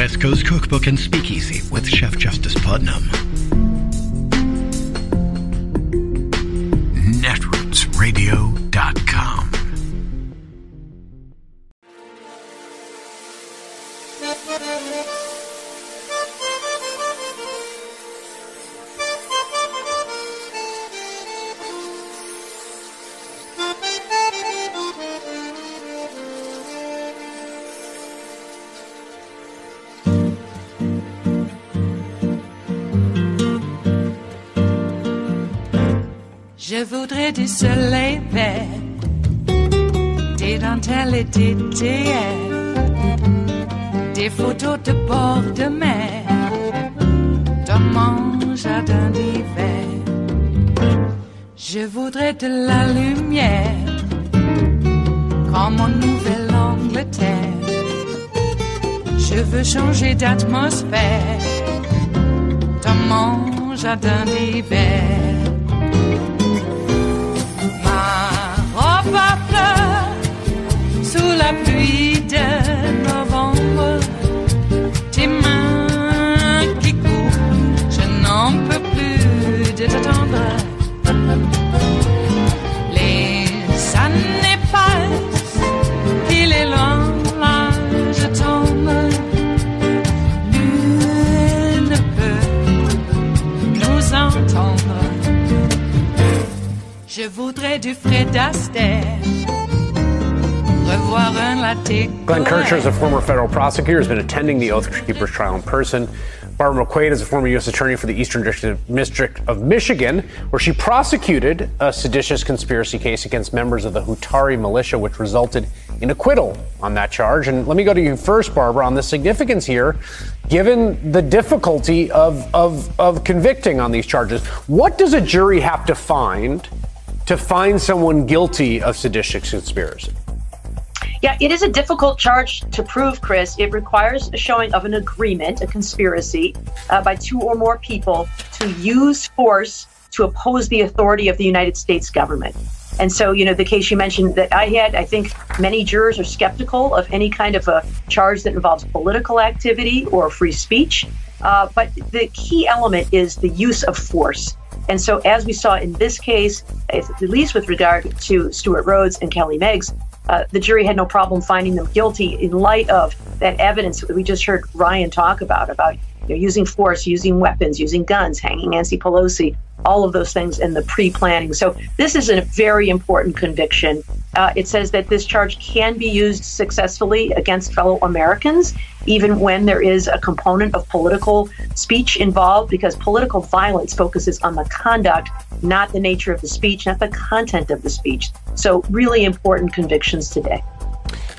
West Coast Cookbook and Speakeasy with Chef Justice Putnam. netrootsradio.com. Je voudrais du soleil vert, des dentelles et des théières, des photos de bord de mer, dans mon jardin d'hiver. Je voudrais de la lumière, comme en Nouvelle-Angleterre. Je veux changer d'atmosphère, dans mon jardin d'hiver. Ma fleur, sous la pluie de novembre, tes mains qui courent, je n'en peux plus de t'attendre. Les années passent, il est loin, là je tombe. Nul ne peut nous entendre. Je voudrais du Fred Astaire, revoir un latte. Glenn Kirchner is a former federal prosecutor, has been attending the Oath Keepers trial in person. Barbara McQuaid is a former U.S. attorney for the Eastern District of Michigan, where she prosecuted a seditious conspiracy case against members of the Hutari militia, which resulted in acquittal on that charge. And let me go to you first, Barbara, on the significance here, given the difficulty of convicting on these charges. What does a jury have to find someone guilty of seditious conspiracy? Yeah, it is a difficult charge to prove, Chris. It requires a showing of an agreement, a conspiracy, by two or more people to use force to oppose the authority of the United States government. And so, the case you mentioned that I had, I think many jurors are skeptical of any kind of a charge that involves political activity or free speech. But the key element is the use of force. And so, as we saw in this case, at least with regard to Stuart Rhodes and Kelly Meggs, the jury had no problem finding them guilty in light of that evidence that we just heard Ryan talk about using force, using weapons, using guns, hanging Nancy Pelosi, all of those things in the pre-planning. So this is a very important conviction. It says that this charge can be used successfully against fellow Americans, even when there is a component of political speech involved, because political violence focuses on the conduct, not the nature of the speech, not the content of the speech. So really important convictions today.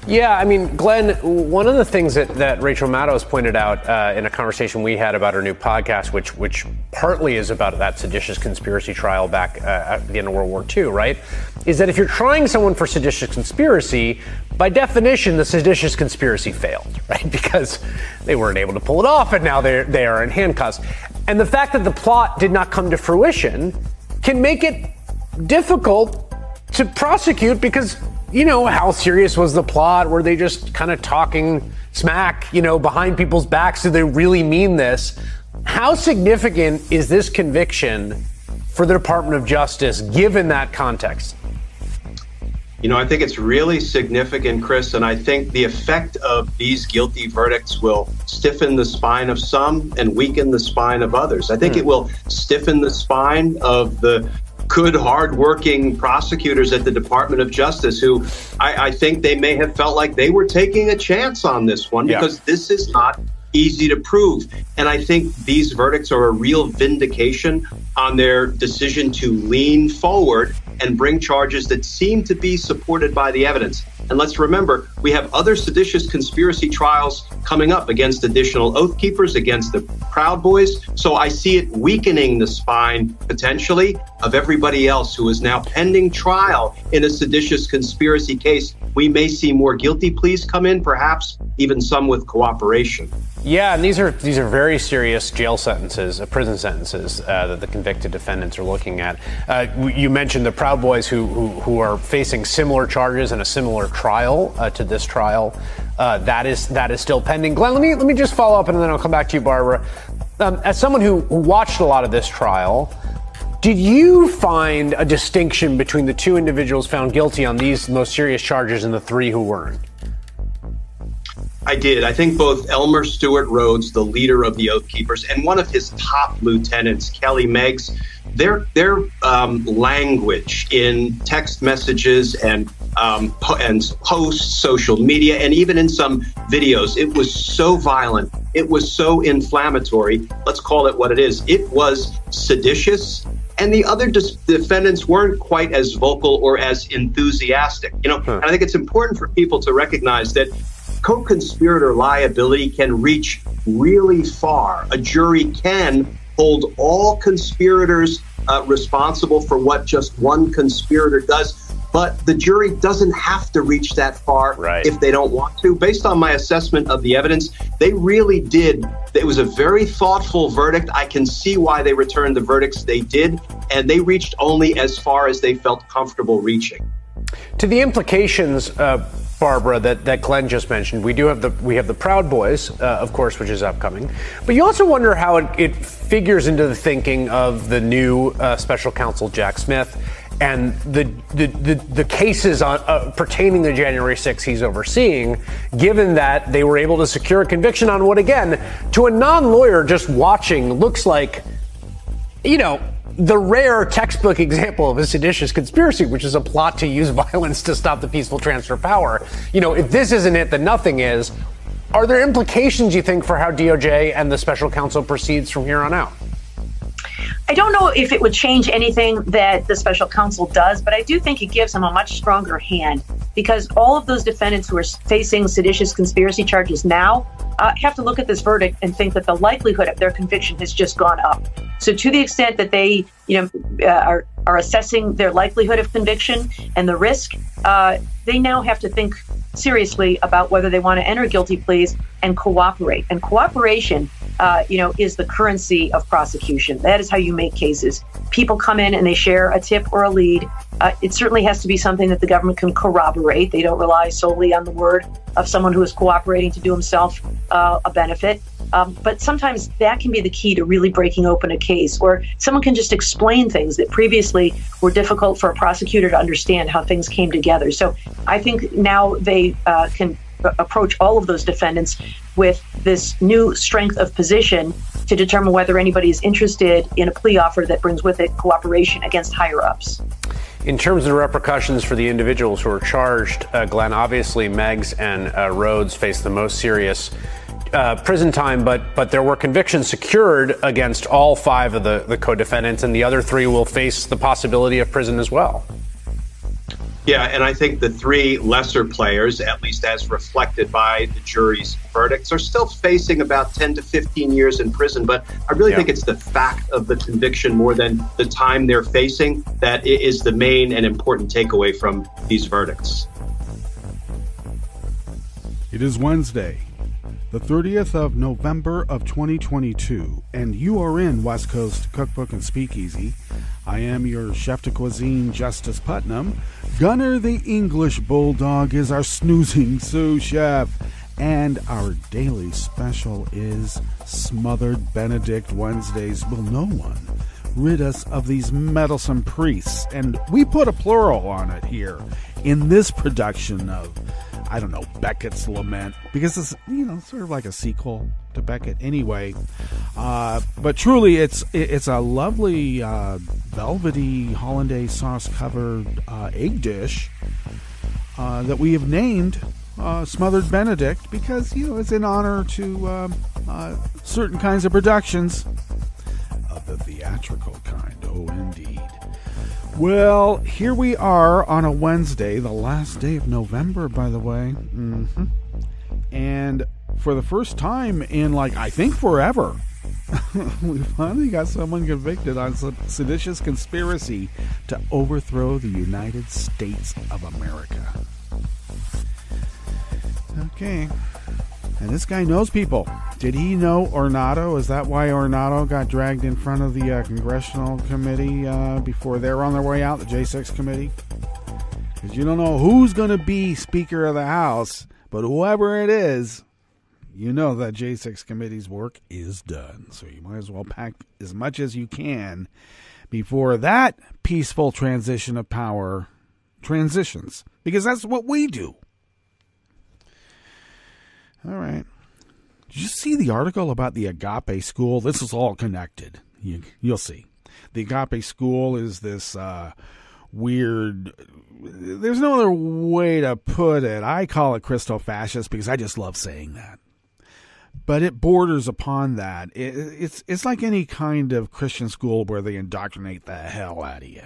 Yeah, I mean, Glenn, one of the things that Rachel Maddow has pointed out in a conversation we had about her new podcast, which partly is about that seditious conspiracy trial back at the end of World War II, right, is that if you're trying someone for seditious conspiracy, by definition, the seditious conspiracy failed, right, because they weren't able to pull it off, and now they are in handcuffs. And the fact that the plot did not come to fruition can make it difficult to prosecute because, how serious was the plot? Were they just kind of talking smack, behind people's backs? Do they really mean this? How significant is this conviction for the Department of Justice, given that context? I think it's really significant, Chris, and I think the effect of these guilty verdicts will stiffen the spine of some and weaken the spine of others. I think it will stiffen the spine of the good, hardworking prosecutors at the Department of Justice who I think they may have felt like they were taking a chance on this one because this is not easy to prove. And I think these verdicts are a real vindication on their decision to lean forward and bring charges that seem to be supported by the evidence. And let's remember, we have other seditious conspiracy trials coming up against additional Oath Keepers, against the Proud Boys. So I see it weakening the spine, potentially, of everybody else who is now pending trial in a seditious conspiracy case. We may see more guilty pleas come in, perhaps even some with cooperation. Yeah, and these are very serious jail sentences, prison sentences that the convicted defendants are looking at. You mentioned the Proud Boys who are facing similar charges and a similar trial to this trial. That is still pending. pending. Glenn, let me just follow up, and then I'll come back to you, Barbara. As someone who watched a lot of this trial, did you find a distinction between the two individuals found guilty on these most serious charges and the three who weren't? I did. I think both Elmer Stewart Rhodes, the leader of the Oath Keepers, and one of his top lieutenants, Kelly Meggs, their language in text messages and posts, social media, and even in some videos, it was so violent. It was so inflammatory. Let's call it what it is. It was seditious. And the other defendants weren't quite as vocal or as enthusiastic. And I think it's important for people to recognize that co-conspirator liability can reach really far. A jury can hold all conspirators responsible for what just one conspirator does, but the jury doesn't have to reach that far if they don't want to. Based on my assessment of the evidence, they really did. It was a very thoughtful verdict. I can see why they returned the verdicts they did, and they reached only as far as they felt comfortable reaching. To the implications, Barbara, that Glenn just mentioned, we have the Proud Boys, of course, which is upcoming. But you also wonder how it figures into the thinking of the new special counsel Jack Smith and the cases pertaining to January 6th he's overseeing, given that they were able to secure a conviction on what, again, to a non-lawyer just watching, looks like, the rare textbook example of a seditious conspiracy, which is a plot to use violence to stop the peaceful transfer of power. If this isn't it, then nothing is. Are there implications, you think, for how DOJ and the special counsel proceeds from here on out? I don't know if it would change anything that the special counsel does, but I do think it gives him a much stronger hand, because all of those defendants who are facing seditious conspiracy charges now have to look at this verdict and think that the likelihood of their conviction has just gone up. So to the extent that they, are assessing their likelihood of conviction and the risk, they now have to think seriously about whether they want to enter guilty pleas and cooperate. And cooperation, is the currency of prosecution. That is how you make cases. People come in and they share a tip or a lead. It certainly has to be something that the government can corroborate. They don't rely solely on the word of someone who is cooperating to do himself a benefit. But sometimes that can be the key to really breaking open a case, or someone can just explain things that previously were difficult for a prosecutor to understand how things came together. So I think now they can approach all of those defendants with this new strength of position to determine whether anybody is interested in a plea offer that brings with it cooperation against higher-ups. In terms of the repercussions for the individuals who are charged, Glenn, obviously Meggs and Rhodes face the most serious prison time, but there were convictions secured against all five of the co-defendants, and the other three will face the possibility of prison as well. Yeah, and I think the three lesser players, at least as reflected by the jury's verdicts, are still facing about 10 to 15 years in prison. But I really think it's the fact of the conviction more than the time they're facing that is the main and important takeaway from these verdicts. It is Wednesday, the 30th of November of 2022, and you are in West Coast Cookbook and Speakeasy. I am your chef de cuisine, Justice Putnam. Gunner the English Bulldog is our snoozing sous chef. And our daily special is Smothered Benedict Wednesdays. Will no one rid us of these meddlesome priests? And we put a plural on it here in this production of, Beckett's Lament, because it's, sort of like a sequel to Beckett anyway. But truly, it's a lovely velvety hollandaise sauce covered egg dish that we have named Smothered Benedict because, it's in honor to certain kinds of productions of the theatrical kind. Oh, indeed. Well, here we are on a Wednesday, the last day of November, by the way. And for the first time in, I think forever, we finally got someone convicted on seditious conspiracy to overthrow the United States of America. Okay. And this guy knows people. Did he know Ornato? Is that why Ornato got dragged in front of the Congressional Committee before they were on their way out, the J6 Committee? Because you don't know who's going to be Speaker of the House, but whoever it is, you know that J6 committee's work is done. So you might as well pack as much as you can before that peaceful transition of power transitions, because that's what we do. All right. Did you see the article about the Agape School? This is all connected. You'll see. The Agape School is this weird, there's no other way to put it. I call it Christo-fascist because I just love saying that. But it borders upon that. It's like any kind of Christian school where they indoctrinate the hell out of you.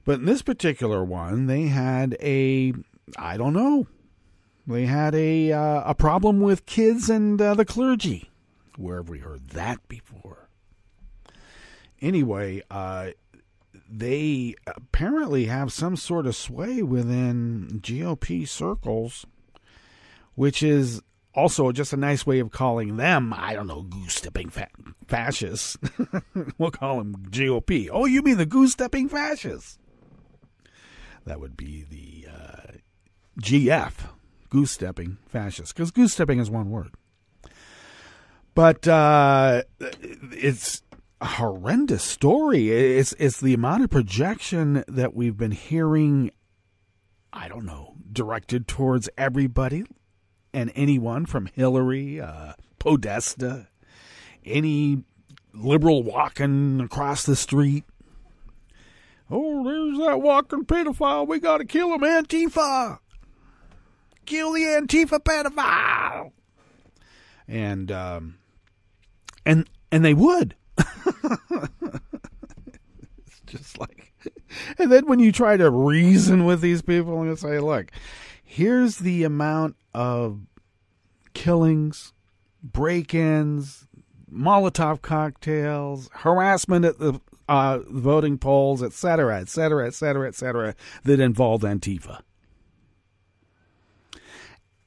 But in this particular one, they had they had a problem with kids and the clergy. Where have we heard that before? Anyway, they apparently have some sort of sway within GOP circles, which is also just a nice way of calling them, I don't know, goose-stepping fascists. We'll call them GOP. Oh, you mean the goose-stepping fascists? That would be the GF, goose-stepping fascists, because goose-stepping is one word. But it's a horrendous story. It's the amount of projection that we've been hearing, I don't know, directed towards everybody and anyone, from Hillary, Podesta, any liberal walking across the street. Oh, there's that walking pedophile. We got to kill him, Antifa. Kill the Antifa pedophile. And they would. It's just like, and then when you try to reason with these people and say, look, here's the amount of killings, break-ins, Molotov cocktails, harassment at the voting polls, etc., that involved Antifa.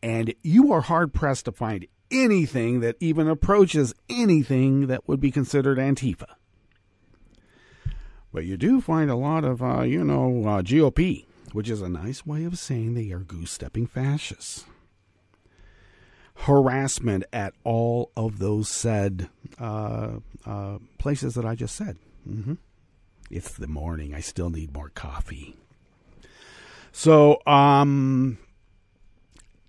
And you are hard-pressed to find anything that even approaches anything that would be considered Antifa. But you do find a lot of, GOP, which is a nice way of saying they are goose-stepping fascists. Harassment at all of those said places that I just said. Mm-hmm. It's the morning. I still need more coffee. So,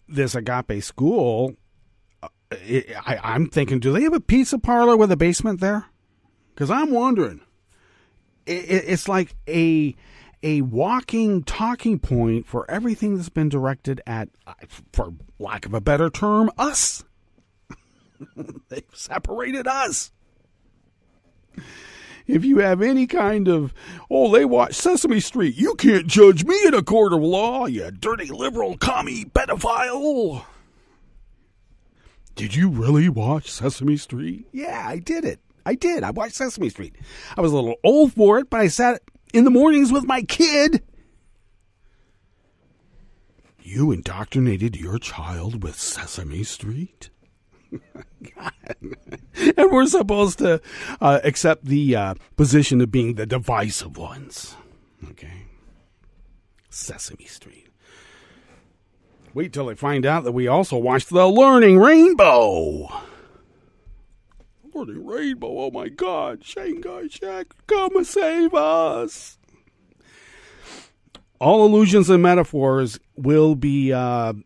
this Agape School, I'm thinking, do they have a pizza parlor with a basement there? Because I'm wondering. It's like a walking talking point for everything that's been directed at, for lack of a better term, us. They've separated us. If you have any kind of, they watch Sesame Street, you can't judge me in a court of law, you dirty liberal commie pedophile. Did you really watch Sesame Street? Yeah, I did it. I did. I watched Sesame Street. I was a little old for it, but I sat in the mornings with my kid. You indoctrinated your child with Sesame Street? And we're supposed to accept the position of being the divisive ones. Okay. Sesame Street. Wait till they find out that we also watched The Learning Rainbow. Learning Rainbow, oh my God. Shanghai Shack, come and save us. All allusions and metaphors will be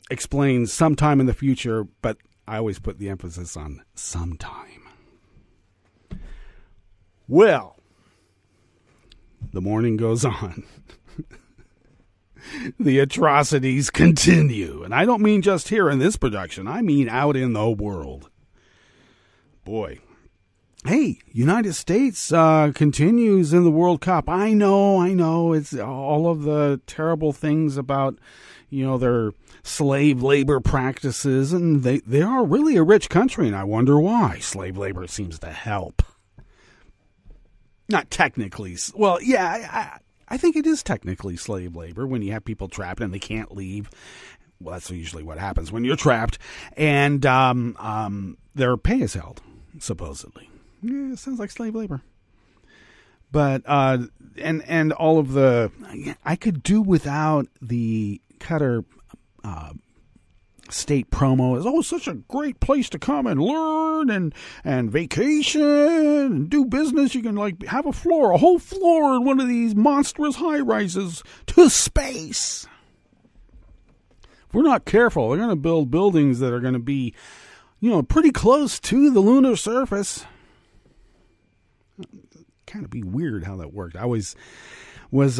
explained sometime in the future, but I always put the emphasis on sometime. Well, the morning goes on. The atrocities continue. And I don't mean just here in this production. I mean out in the world. Boy. Hey, United States continues in the World Cup. I know. It's all of the terrible things about, their slave labor practices. And they are really a rich country, and I wonder why. Slave labor seems to help. Not technically. Well, yeah, I think it is technically slave labor when you have people trapped and they can't leave. Well, that's usually what happens when you're trapped. And their pay is held, supposedly. Yeah, it sounds like slave labor. But, and all of the, I could do without the Qatar state promo is, such a great place to come and learn and vacation and do business. You can have a whole floor in one of these monstrous high rises to space. If we're not careful, they're going to build buildings that are going to be, pretty close to the lunar surface. Kind of be weird how that worked. I always was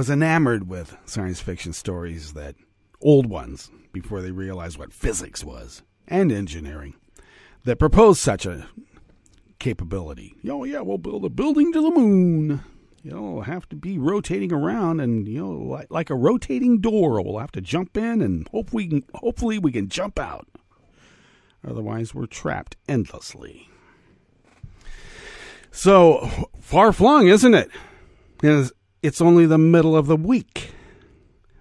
enamored with science fiction stories, that old ones, before they realized what physics was, and engineering, that proposed such a capability. We'll build a building to the moon. It'll have to be rotating around, and like a rotating door, we'll have to jump in, and hopefully we can jump out. Otherwise, we're trapped endlessly. So far flung, isn't it? It's only the middle of the week.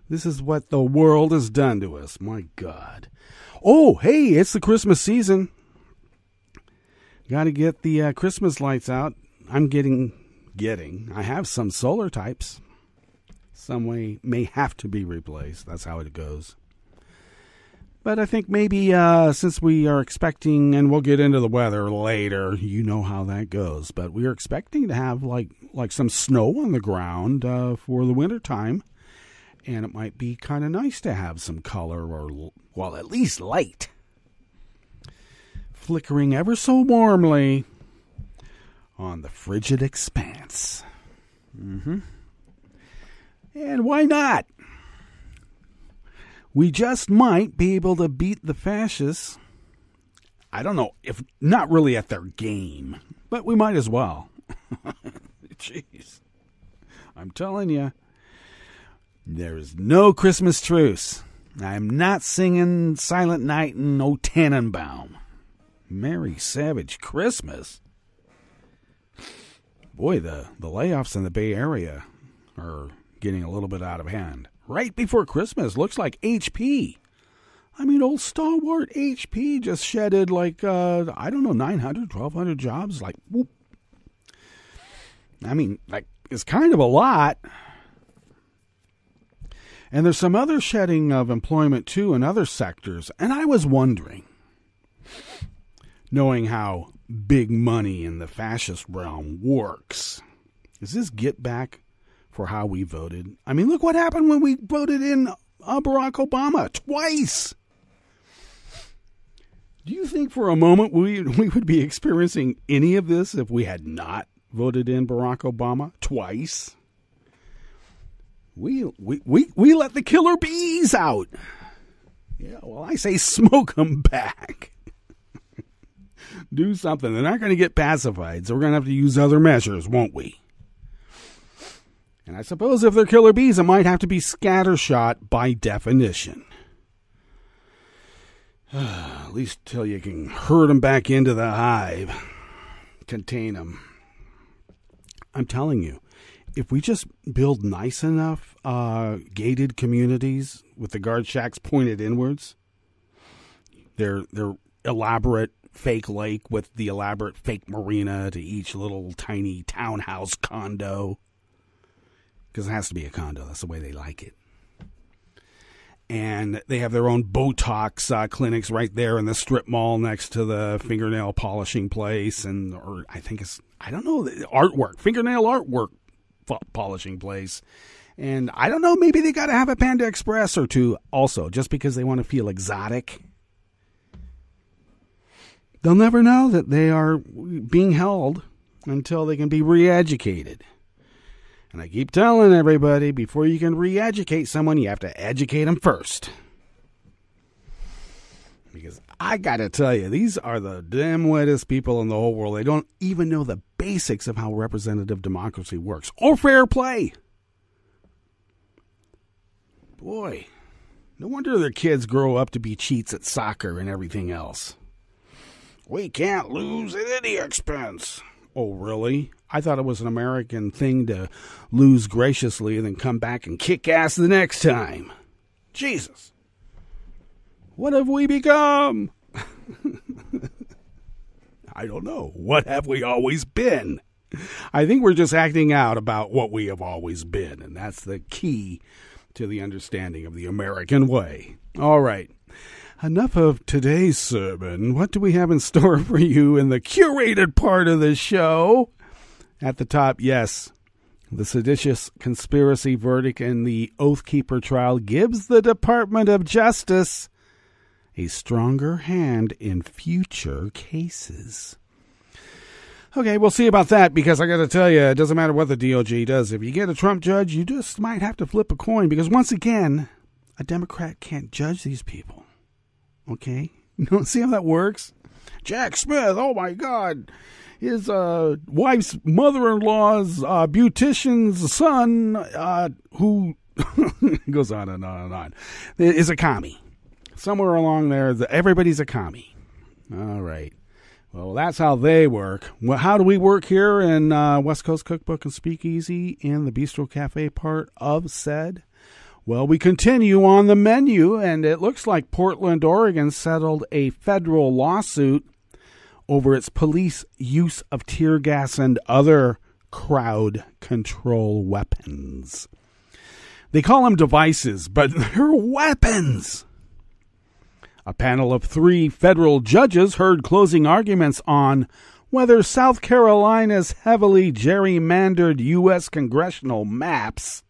This is what the world has done to us. My God. Oh, hey, it's the Christmas season. Got to get the Christmas lights out. I'm getting. I have some solar types. Some way may have to be replaced. That's how it goes. But I think maybe since we are expecting, and we'll get into the weather later, you know how that goes. But we are expecting to have like some snow on the ground for the winter time. And it might be kind of nice to have some color, or, well, at least light, flickering ever so warmly on the frigid expanse. And why not? We just might be able to beat the fascists. I don't know, if not really at their game, but we might as well. Jeez. I'm telling you. There is no Christmas truce. I'm not singing Silent Night and O Tannenbaum. Merry Savage Christmas. Boy, the layoffs in the Bay Area are getting a little bit out of hand. Right before Christmas, looks like HP. I mean, old stalwart HP just shedded 900, 1,200 jobs. Whoop. I mean, it's kind of a lot. And there's some other shedding of employment, too, in other sectors. And I was wondering, knowing how big money in the fascist realm works, is this get back for how we voted? I mean, look what happened when we voted in Barack Obama twice. Do you think for a moment we would be experiencing any of this if we had not voted in Barack Obama twice? We let the killer bees out. Yeah, well, I say smoke them back. Do something. They're not going to get pacified, so we're going to have to use other measures, won't we? And I suppose if they're killer bees, it might have to be scattershot by definition. At least till you can herd them back into the hive. Contain them. I'm telling you. If we just build nice enough gated communities with the guard shacks pointed inwards, their elaborate fake lake with the elaborate fake marina to each little tiny townhouse condo, because it has to be a condo. That's the way they like it. And they have their own Botox clinics right there in the strip mall next to the fingernail polishing place, or I think it's, I don't know, fingernail artwork polishing place. And I don't know, maybe they got to have a Panda Express or two also, just because they want to feel exotic. They'll never know that they are being held until they can be re-educated. And I keep telling everybody, before you can re-educate someone, you have to educate them first. Because I got to tell you, these are the damn wettest people in the whole world. They don't even know the basics of how representative democracy works, or fair play. Boy, no wonder their kids grow up to be cheats at soccer and everything else. We can't lose at any expense. Oh, really? I thought it was an American thing to lose graciously and then come back and kick ass the next time. Jesus. What have we become? I don't know. What have we always been? I think we're just acting out about what we have always been, and that's the key to the understanding of the American way. All right. enough of today's sermon. What do we have in store for you in the curated part of the show? At the top, yes, the seditious conspiracy verdict in the Oath Keeper trial gives the Department of Justice a stronger hand in future cases. Okay, we'll see about that, because I got to tell you, it doesn't matter what the DOJ does. If you get a Trump judge, you just might have to flip a coin, because once again, a Democrat can't judge these people. Okay? You don't see how that works? Jack Smith, oh my God. His wife's mother-in-law's beautician's son, who goes on and on and on, is a commie. Somewhere along there, everybody's a commie. All right. Well, that's how they work. Well, how do we work here in West Coast Cookbook and Speakeasy in the Bistro Cafe part of said? Well, we continue on the menu, and it looks like Portland, Oregon settled a federal lawsuit over its police use of tear gas and other crowd control weapons. They call them devices, but they're weapons. A panel of 3 federal judges heard closing arguments on whether South Carolina's heavily gerrymandered U.S. congressional maps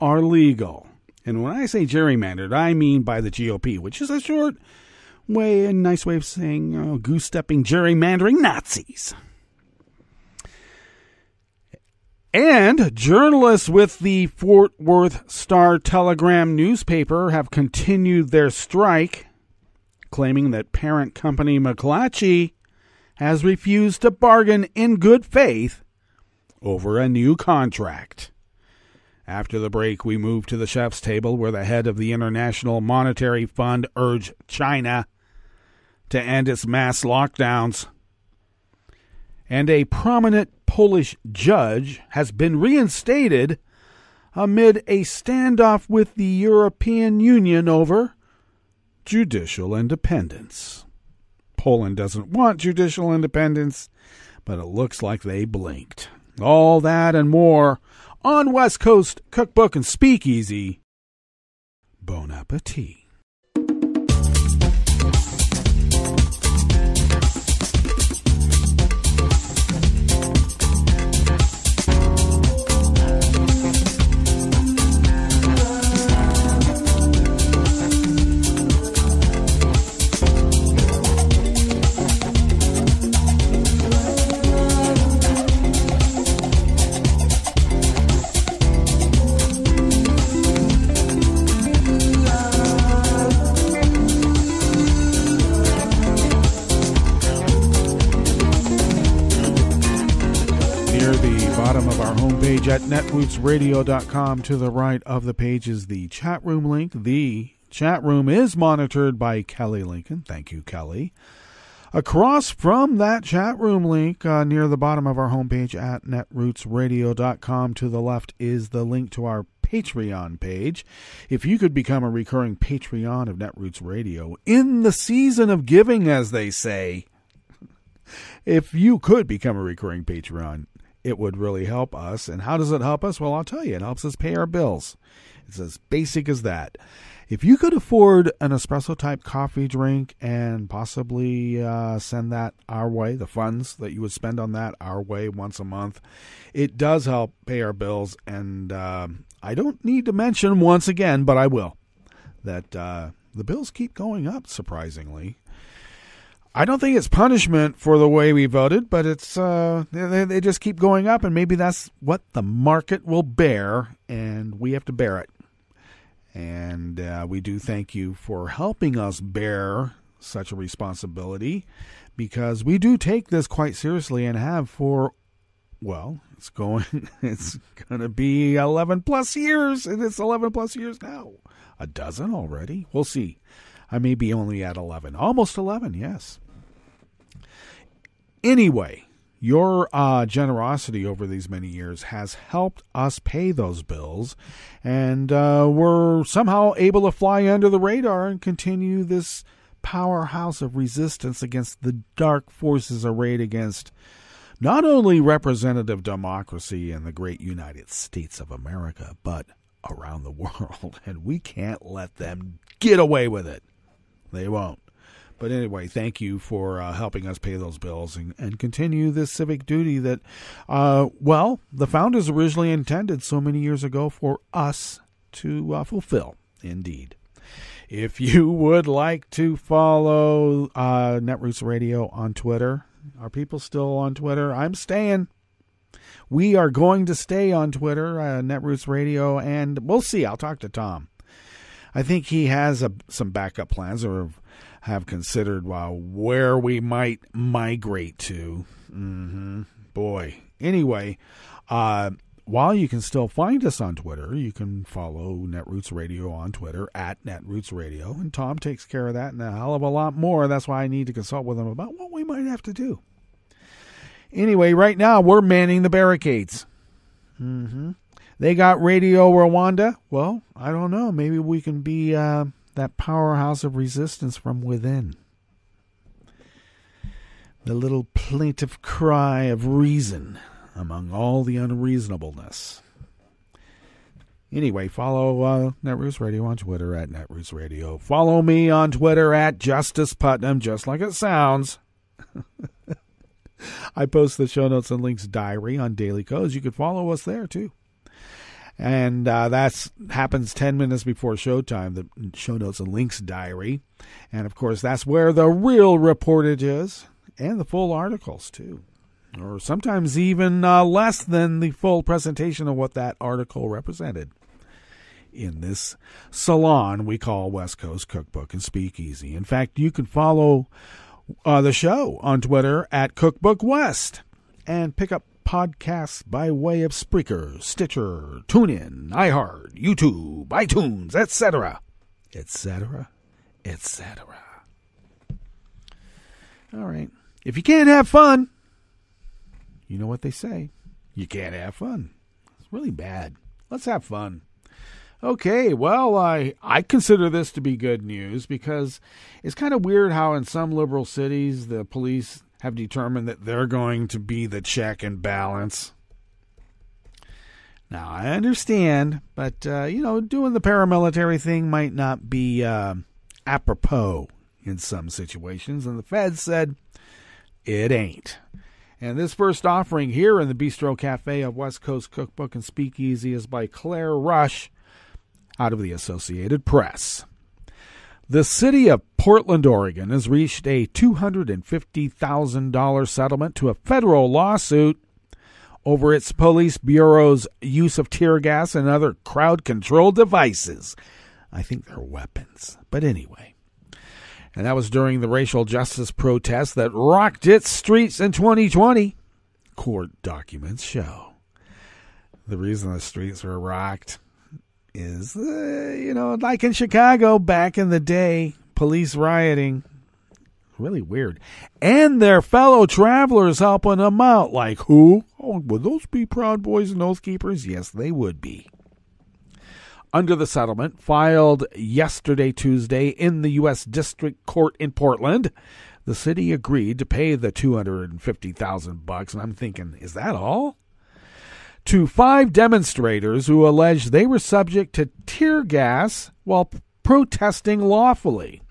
are legal. And when I say gerrymandered, I mean by the GOP, which is a nice way of saying goose-stepping, gerrymandering Nazis. And journalists with the Fort Worth Star-Telegram newspaper have continued their strike, claiming that parent company McClatchy has refused to bargain in good faith over a new contract. After the break, we move to the chef's table, where the head of the International Monetary Fund urged China to end its mass lockdowns. And a prominent Polish judge has been reinstated amid a standoff with the European Union over judicial independence. Poland doesn't want judicial independence, but it looks like they blinked. All that and more on West Coast Cookbook and Speakeasy. Bon appetit. At netrootsradio.com, to the right of the page is the chat room link. The chat room is monitored by Kelly Lincoln. Thank you, Kelly. Across from that chat room link, near the bottom of our homepage at netrootsradio.com, to the left is the link to our Patreon page. If you could become a recurring Patreon of Netroots Radio in the season of giving, as they say, if you could become a recurring Patreon, it would really help us. And how does it help us? Well, I'll tell you. It helps us pay our bills. It's as basic as that. If you could afford an espresso-type coffee drink and possibly send that our way, the funds that you would spend on that our way once a month, it does help pay our bills. And I don't need to mention once again, but I will, that the bills keep going up, surprisingly. I don't think it's punishment for the way we voted, but it's they just keep going up, and maybe that's what the market will bear, and we have to bear it. And we do thank you for helping us bear such a responsibility, because we do take this quite seriously and have for, well, it's going to be 11 plus years, and it's 11 plus years now. A dozen already? We'll see. I may be only at 11. Almost 11, yes. Anyway, your generosity over these many years has helped us pay those bills, and we're somehow able to fly under the radar and continue this powerhouse of resistance against the dark forces arrayed against not only representative democracy in the great United States of America, but around the world, and we can't let them get away with it. They won't. But anyway, thank you for helping us pay those bills and continue this civic duty that, the founders originally intended so many years ago for us to fulfill, indeed. If you would like to follow Netroots Radio on Twitter, are people still on Twitter? I'm staying. We are going to stay on Twitter, Netroots Radio, and we'll see. I'll talk to Tom. I think he has some backup plans or have considered where we might migrate to. Boy. Anyway, while you can still find us on Twitter, you can follow Netroots Radio on Twitter at Netroots Radio. And Tom takes care of that and a hell of a lot more. That's why I need to consult with him about what we might have to do. Anyway, right now we're manning the barricades. They got Radio Rwanda. Well, I don't know. Maybe we can be that powerhouse of resistance from within. The little plaintive cry of reason among all the unreasonableness. Anyway, follow Netroots Radio on Twitter at Netroots Radio. Follow me on Twitter at Justice Putnam, just like it sounds. I post the show notes and links diary on Daily Codes. You can follow us there, too. And that happens 10 minutes before showtime, the show notes and links diary. And, of course, that's where the real reportage is, and the full articles, too. Or sometimes even less than the full presentation of what that article represented in this salon we call West Coast Cookbook and Speakeasy. In fact, you can follow the show on Twitter at Cookbook West and pick up podcasts by way of Spreaker, Stitcher, TuneIn, iHeart, YouTube, iTunes, etc., etc., etc. All right. If you can't have fun, you know what they say. You can't have fun. It's really bad. Let's have fun. Okay, well, I consider this to be good news because it's kind of weird how in some liberal cities the police have determined that they're going to be the check and balance. Now, I understand, but, doing the paramilitary thing might not be apropos in some situations, and the feds said it ain't. And this first offering here in the Bistro Cafe of West Coast Cookbook and Speakeasy is by Claire Rush out of the Associated Press. The city of Portland, Oregon, has reached a $250,000 settlement to a federal lawsuit over its police bureau's use of tear gas and other crowd control devices. I think they're weapons, but anyway. And that was during the racial justice protest that rocked its streets in 2020. Court documents show. The reason the streets were rocked is, like in Chicago back in the day, police rioting. Really weird. And their fellow travelers helping them out. Like who? Oh, would those be Proud Boys and Oath Keepers? Yes, they would be. Under the settlement filed yesterday, Tuesday, in the U.S. District Court in Portland, the city agreed to pay the $250,000. And I'm thinking, is that all? To 5 demonstrators who alleged they were subject to tear gas while protesting lawfully.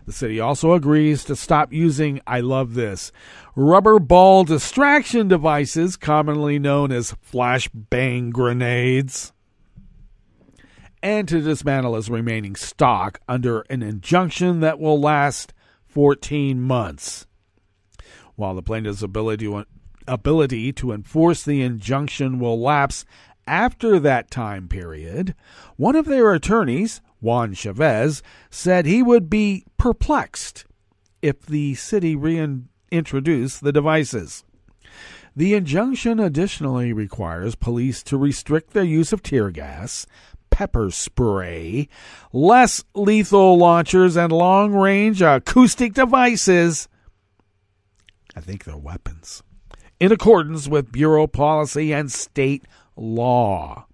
The city also agrees to stop using, I love this, rubber ball distraction devices, commonly known as flashbang grenades, and to dismantle its remaining stock under an injunction that will last 14 months. While the plaintiff's ability to enforce the injunction will lapse after that time period, one of their attorneys, Juan Chavez, said he would be perplexed if the city reintroduced the devices. The injunction additionally requires police to restrict their use of tear gas, pepper spray, less lethal launchers, and long-range acoustic devices. I think they're weapons. In accordance with Bureau policy and state law.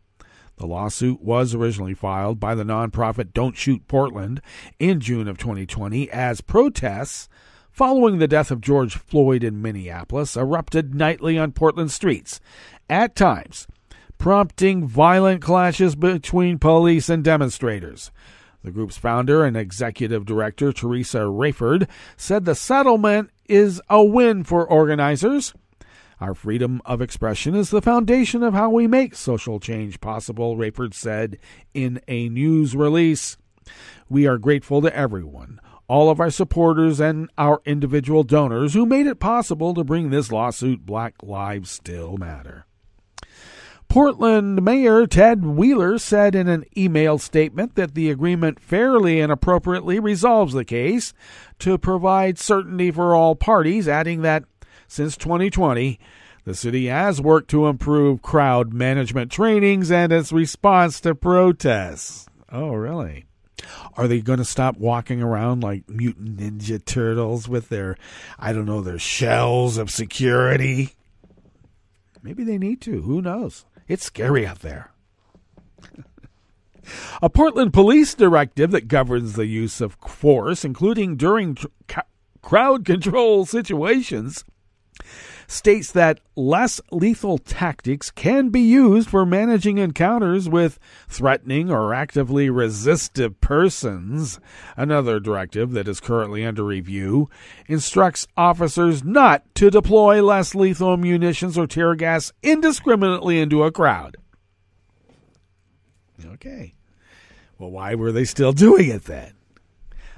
The lawsuit was originally filed by the nonprofit Don't Shoot Portland in June of 2020 as protests following the death of George Floyd in Minneapolis erupted nightly on Portland streets, at times prompting violent clashes between police and demonstrators. The group's founder and executive director, Teresa Rayford, said the settlement is a win for organizers. Our freedom of expression is the foundation of how we make social change possible, Rayford said in a news release. We are grateful to everyone, all of our supporters and our individual donors who made it possible to bring this lawsuit. Black Lives Still Matter. Portland Mayor Ted Wheeler said in an email statement that the agreement fairly and appropriately resolves the case to provide certainty for all parties, adding that since 2020, the city has worked to improve crowd management trainings and its response to protests. Oh, really? Are they going to stop walking around like mutant ninja turtles with their shells of security? Maybe they need to. Who knows? It's scary out there. A Portland police directive that governs the use of force, including during crowd control situations, states that less lethal tactics can be used for managing encounters with threatening or actively resistive persons. Another directive that is currently under review instructs officers not to deploy less lethal munitions or tear gas indiscriminately into a crowd. Okay. Well, why were they still doing it then?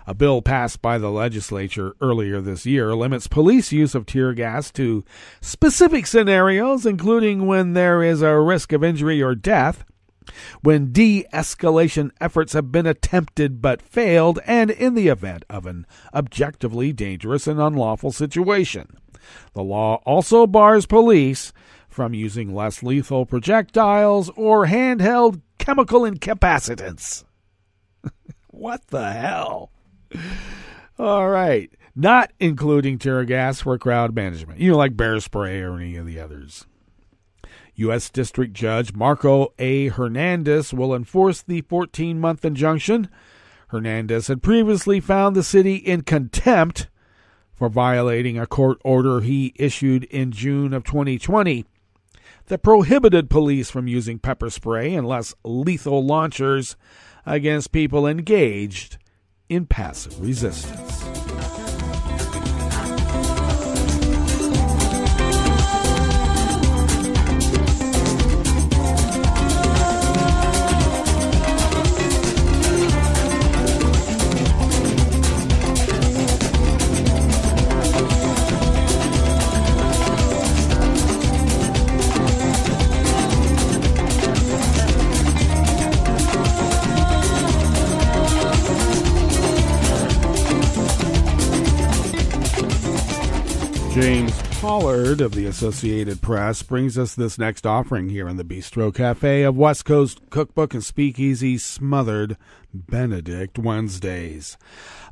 A bill passed by the legislature earlier this year limits police use of tear gas to specific scenarios, including when there is a risk of injury or death, when de-escalation efforts have been attempted but failed, and in the event of an objectively dangerous and unlawful situation. The law also bars police from using less lethal projectiles or handheld chemical incapacitants. What the hell? All right. Not including tear gas for crowd management. Like bear spray or any of the others. U.S. District Judge Marco A. Hernandez will enforce the 14-month injunction. Hernandez had previously found the city in contempt for violating a court order he issued in June of 2020 that prohibited police from using pepper spray and less lethal launchers against people engaged in passive resistance. James Pollard of the Associated Press brings us this next offering here in the Bistro Cafe of West Coast Cookbook and Speakeasy, Smothered Benedict Wednesdays.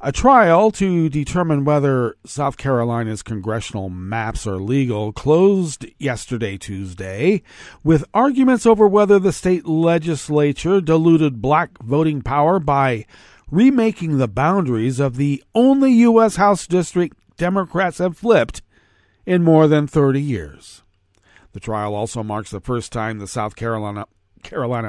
A trial to determine whether South Carolina's congressional maps are legal closed yesterday, Tuesday, with arguments over whether the state legislature diluted black voting power by remaking the boundaries of the only U.S. House district Democrats have flipped in more than 30 years. The trial also marks the first time the South Carolina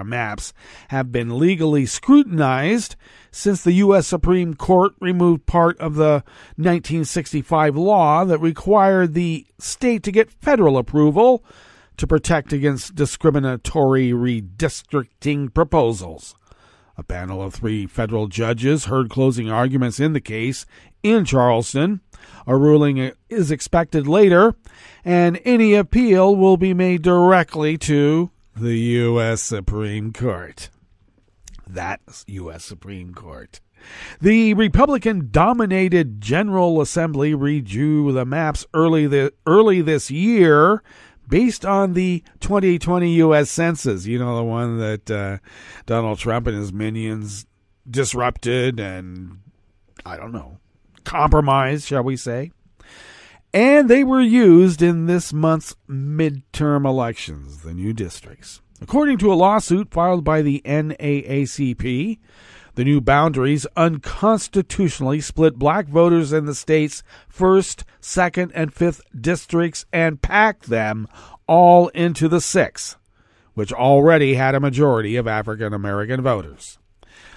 maps have been legally scrutinized since the U.S. Supreme Court removed part of the 1965 law that required the state to get federal approval to protect against discriminatory redistricting proposals. A panel of 3 federal judges heard closing arguments in the case in Charleston. A ruling is expected later, and any appeal will be made directly to the U.S. Supreme Court. That's U.S. Supreme Court. The Republican-dominated General Assembly redrew the maps early this year based on the 2020 U.S. Census. The one that Donald Trump and his minions disrupted and, compromised, shall we say. And they were used in this month's midterm elections, the new districts. According to a lawsuit filed by the NAACP, the new boundaries unconstitutionally split black voters in the state's 1st, 2nd, and 5th districts and packed them all into the 6th, which already had a majority of African American voters.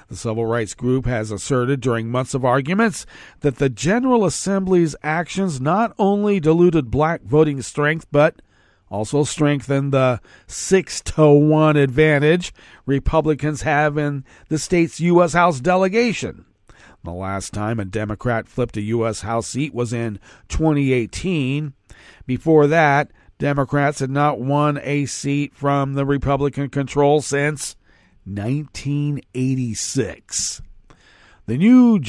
The civil rights group has asserted during months of arguments that the General Assembly's actions not only diluted black voting strength, but also strengthened the 6-1 advantage Republicans have in the state's U.S. House delegation. The last time a Democrat flipped a U.S. House seat was in 2018. Before that, Democrats had not won a seat from the Republican control since 1986. The new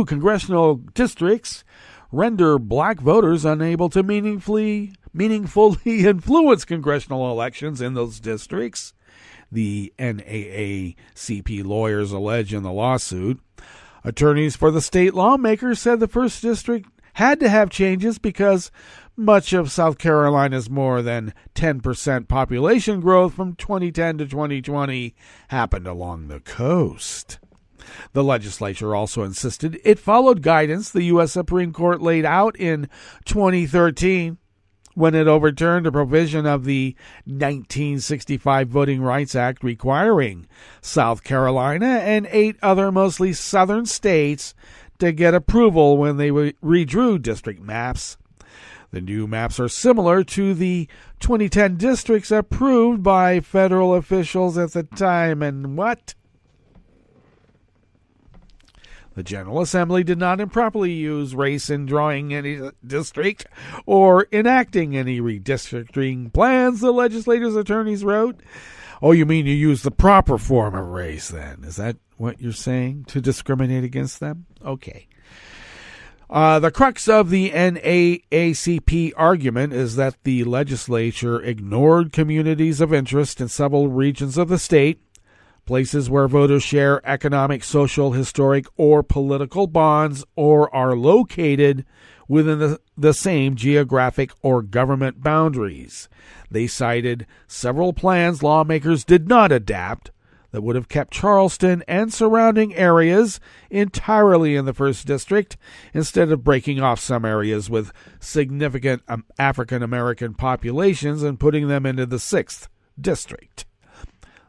congressional districts render black voters unable to meaningfully influence congressional elections in those districts, the NAACP lawyers allege in the lawsuit. Attorneys for the state lawmakers said the first district had to have changes because much of South Carolina's more than 10% population growth from 2010 to 2020 happened along the coast. The legislature also insisted it followed guidance the U.S. Supreme Court laid out in 2013 when it overturned a provision of the 1965 Voting Rights Act requiring South Carolina and 8 other mostly southern states to get approval when they redrew district maps. The new maps are similar to the 2010 districts approved by federal officials at the time. And what? The General Assembly did not improperly use race in drawing any district or enacting any redistricting plans, the legislators' attorneys wrote. Oh, you mean you use the proper form of race then? Is that what you're saying, to discriminate against them? Okay. The crux of the NAACP argument is that the legislature ignored communities of interest in several regions of the state, places where voters share economic, social, historic, or political bonds or are located within the same geographic or government boundaries. They cited several plans lawmakers did not adapt that would have kept Charleston and surrounding areas entirely in the 1st District instead of breaking off some areas with significant African-American populations and putting them into the 6th District.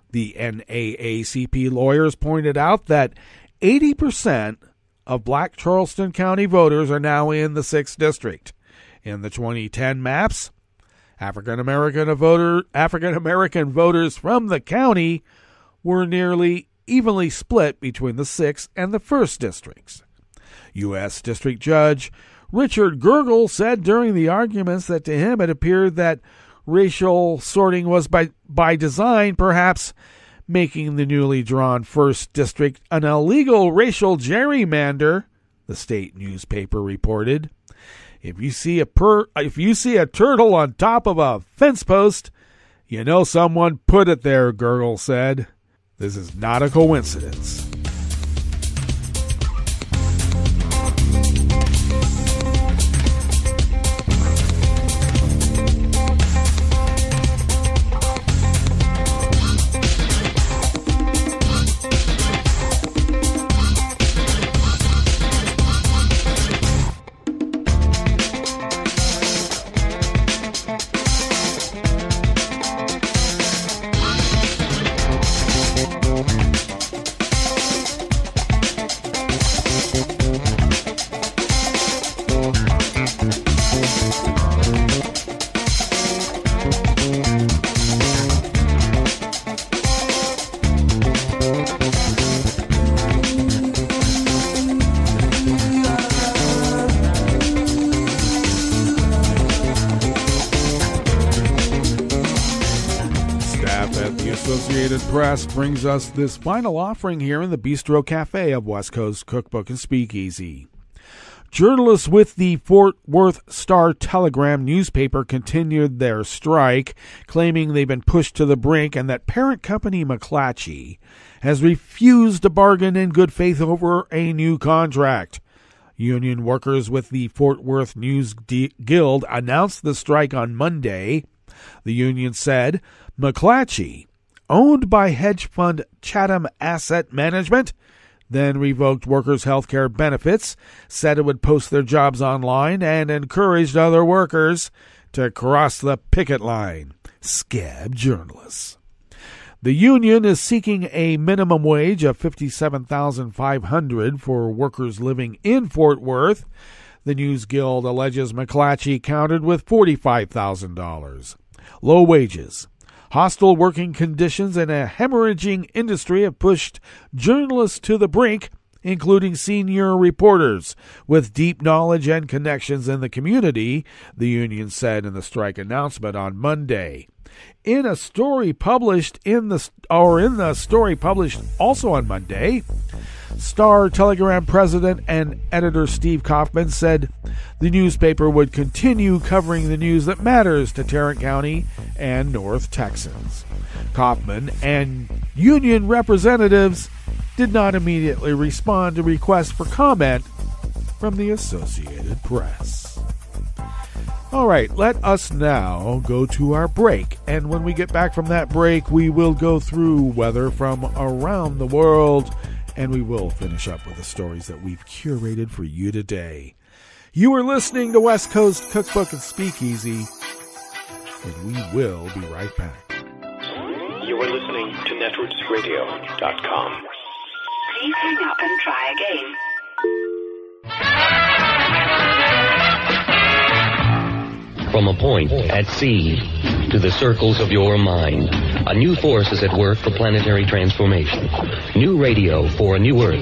The NAACP lawyers pointed out that 80% of black Charleston County voters are now in the 6th District. In the 2010 maps, African-American voters from the county were nearly evenly split between the 6th and the 1st districts. U.S. District Judge Richard Gergel said during the arguments that to him it appeared that racial sorting was by design, perhaps making the newly drawn 1st District an illegal racial gerrymander, the state newspaper reported. If you see a turtle on top of a fence post, you know someone put it there, Gergel said. This is not a coincidence. Press brings us this final offering here in the Bistro Cafe of West Coast Cookbook and Speakeasy. Journalists with the Fort Worth Star-Telegram newspaper continued their strike, claiming they've been pushed to the brink and that parent company McClatchy has refused to bargain in good faith over a new contract. Union workers with the Fort Worth News Guild announced the strike on Monday. The union said McClatchy, owned by hedge fund Chatham Asset Management, then revoked workers' health care benefits, said it would post their jobs online, and encouraged other workers to cross the picket line. Scab journalists. The union is seeking a minimum wage of $57,500 for workers living in Fort Worth. The News Guild alleges McClatchy countered with $45,000. Low wages, hostile working conditions, and a hemorrhaging industry have pushed journalists to the brink, including senior reporters with deep knowledge and connections in the community, the union said in the strike announcement on Monday. In a story published also on Monday, Star Telegram president and editor Steve Kaufman said the newspaper would continue covering the news that matters to Tarrant County and North Texans. Kaufman and union representatives did not immediately respond to requests for comment from the Associated Press. All right, let us now go to our break. And when we get back from that break, we will go through weather from around the world, and we will finish up with the stories that we've curated for you today. You are listening to West Coast Cookbook and Speakeasy, and we will be right back. You are listening to netrootsradio.com. Please hang up and try again. From a point at sea to the circles of your mind, a new force is at work for planetary transformation. New radio for a new Earth.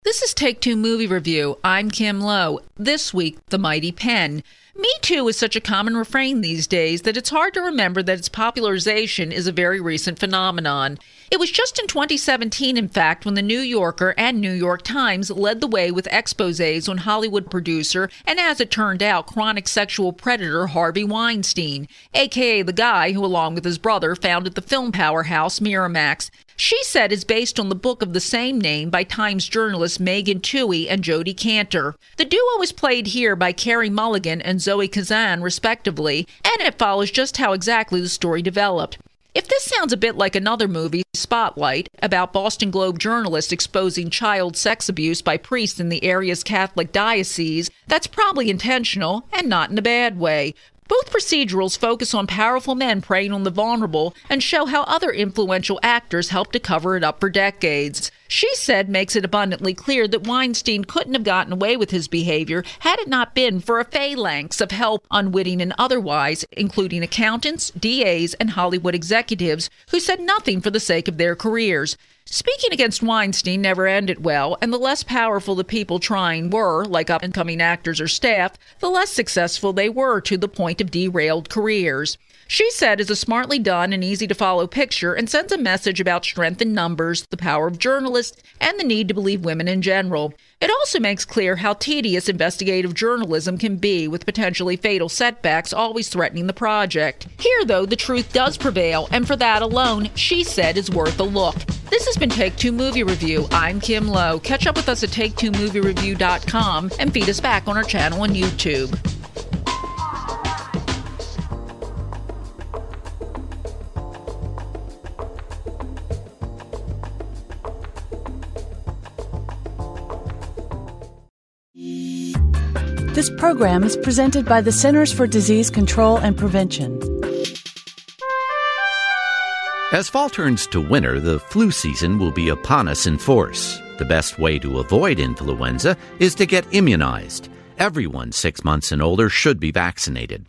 This is Take Two Movie Review. I'm Kim Lowe. This week, The Mighty Pen. Me Too is such a common refrain these days that it's hard to remember that its popularization is a very recent phenomenon. It was just in 2017, in fact, when the New Yorker and New York Times led the way with exposés on Hollywood producer and, as it turned out, chronic sexual predator Harvey Weinstein, a.k.a. the guy who, along with his brother, founded the film powerhouse Miramax. She Said is based on the book of the same name by Times journalists Megan Twohey and Jodi Kantor. The duo is played here by Carey Mulligan and Zoe Kazan, respectively, and it follows just how exactly the story developed. If this sounds a bit like another movie, Spotlight, about Boston Globe journalists exposing child sex abuse by priests in the area's Catholic diocese, that's probably intentional and not in a bad way. Both procedurals focus on powerful men preying on the vulnerable and show how other influential actors helped to cover it up for decades. She Said makes it abundantly clear that Weinstein couldn't have gotten away with his behavior had it not been for a phalanx of help, unwitting and otherwise, including accountants, DAs, and Hollywood executives who said nothing for the sake of their careers. Speaking against Weinstein never ended well, and the less powerful the people trying were, like up-and-coming actors or staff, the less successful they were to the point of derailed careers. She Said is a smartly done and easy-to-follow picture and sends a message about strength in numbers, the power of journalists, and the need to believe women in general. It also makes clear how tedious investigative journalism can be, with potentially fatal setbacks always threatening the project. Here, though, the truth does prevail, and for that alone, She Said is worth a look. This has been Take Two Movie Review. I'm Kim Lowe. Catch up with us at TakeTwoMovieReview.com and feed us back on our channel on YouTube. This program is presented by the Centers for Disease Control and Prevention. As fall turns to winter, the flu season will be upon us in force. The best way to avoid influenza is to get immunized. Everyone 6 months and older should be vaccinated.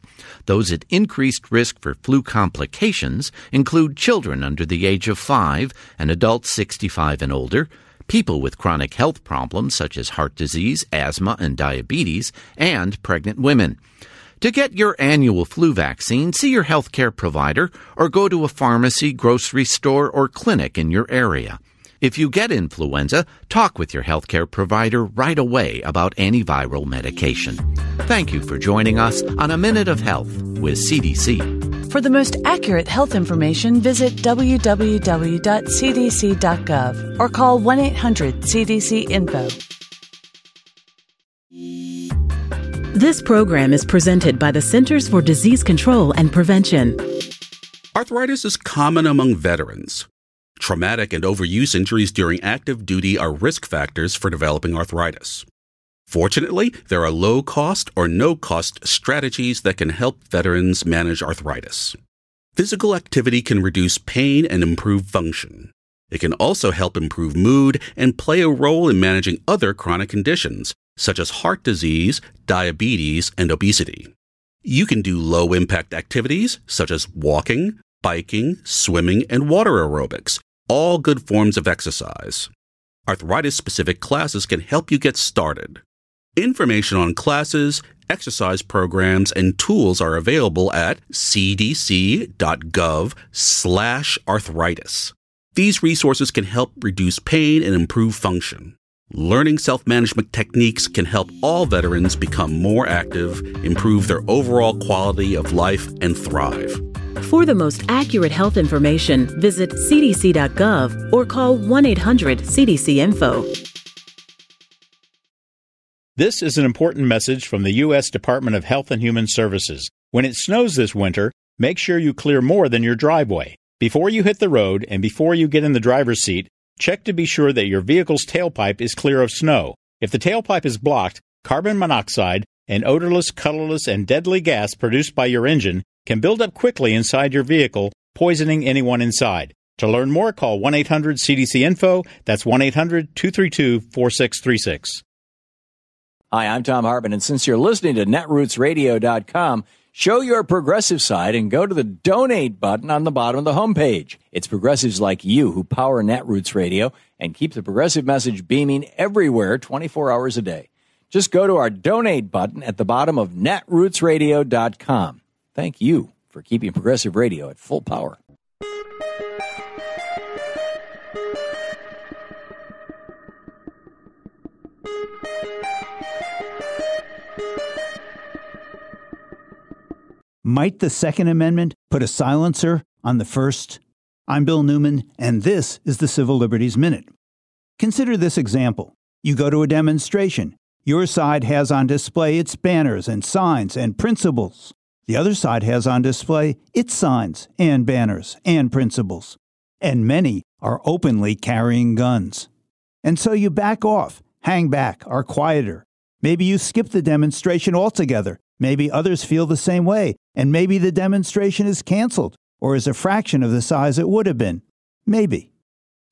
Those at increased risk for flu complications include children under the age of 5 and adults 65 and older, people with chronic health problems such as heart disease, asthma, and diabetes, and pregnant women. To get your annual flu vaccine, see your healthcare provider or go to a pharmacy, grocery store, or clinic in your area. If you get influenza, talk with your healthcare provider right away about antiviral medication. Thank you for joining us on A Minute of Health with CDC. For the most accurate health information, visit www.cdc.gov or call 1-800-CDC-INFO. This program is presented by the Centers for Disease Control and Prevention. Arthritis is common among veterans. Traumatic and overuse injuries during active duty are risk factors for developing arthritis. Fortunately, there are low-cost or no-cost strategies that can help veterans manage arthritis. Physical activity can reduce pain and improve function. It can also help improve mood and play a role in managing other chronic conditions, such as heart disease, diabetes, and obesity. You can do low-impact activities, such as walking, biking, swimming, and water aerobics, all good forms of exercise. Arthritis-specific classes can help you get started. Information on classes, exercise programs, and tools are available at cdc.gov/arthritis. These resources can help reduce pain and improve function. Learning self-management techniques can help all veterans become more active, improve their overall quality of life, and thrive. For the most accurate health information, visit cdc.gov or call 1-800-CDC-INFO. This is an important message from the U.S. Department of Health and Human Services. When it snows this winter, make sure you clear more than your driveway. Before you hit the road and before you get in the driver's seat, check to be sure that your vehicle's tailpipe is clear of snow. If the tailpipe is blocked, carbon monoxide, an odorless, colorless, and deadly gas produced by your engine can build up quickly inside your vehicle, poisoning anyone inside. To learn more, call 1-800-CDC-INFO. That's 1-800-232-4636. Hi, I'm Tom Hartman, and since you're listening to netrootsradio.com, show your progressive side and go to the donate button on the bottom of the homepage. It's progressives like you who power Netroots Radio and keep the progressive message beaming everywhere 24 hours a day. Just go to our donate button at the bottom of netrootsradio.com. Thank you for keeping progressive radio at full power. Might the Second Amendment put a silencer on the First? I'm Bill Newman, and this is the Civil Liberties Minute. Consider this example. You go to a demonstration. Your side has on display its banners and signs and principles. The other side has on display its signs and banners and principles. And many are openly carrying guns. And so you back off, hang back, are quieter. Maybe you skip the demonstration altogether. Maybe others feel the same way, and maybe the demonstration is canceled or is a fraction of the size it would have been. Maybe.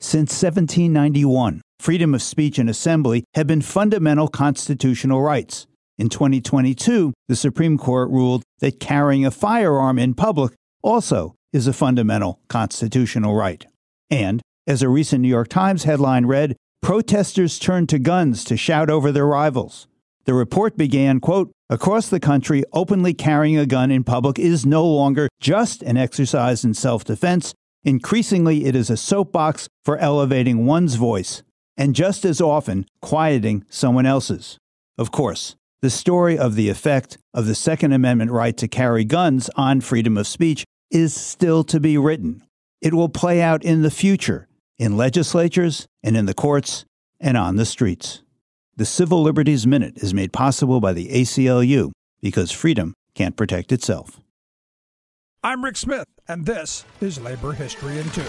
Since 1791, freedom of speech and assembly have been fundamental constitutional rights. In 2022, the Supreme Court ruled that carrying a firearm in public also is a fundamental constitutional right. And, as a recent New York Times headline read, protesters turned to guns to shout over their rivals. The report began, quote, "Across the country, openly carrying a gun in public is no longer just an exercise in self-defense. Increasingly, it is a soapbox for elevating one's voice, and just as often, quieting someone else's." Of course, the story of the effect of the Second Amendment right to carry guns on freedom of speech is still to be written. It will play out in the future, in legislatures and in the courts and on the streets. The Civil Liberties Minute is made possible by the ACLU because freedom can't protect itself. I'm Rick Smith, and this is Labor History in 2.